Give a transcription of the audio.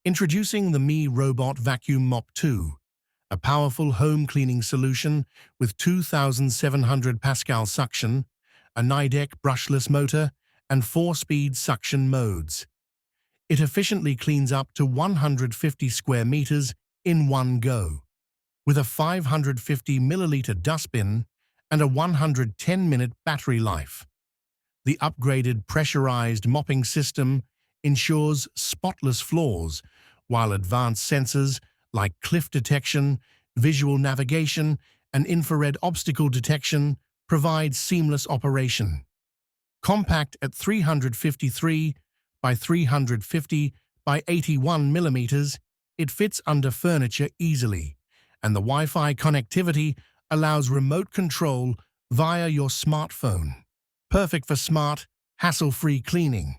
Introducing the Robot Vacuum Mop 2, a powerful home cleaning solution with 2,700 Pascal suction, a Nidec brushless motor, and 4-speed suction modes. It efficiently cleans up to 150 square meters in one go, with a 550 milliliter dustbin and a 110-minute battery life. The upgraded pressurized mopping system ensures spotless floors, while advanced sensors like cliff detection, visual navigation, and infrared obstacle detection provide seamless operation. Compact at 353 by 350 by 81 millimeters, it fits under furniture easily, and the Wi-Fi connectivity allows remote control via your smartphone. Perfect for smart, hassle-free cleaning.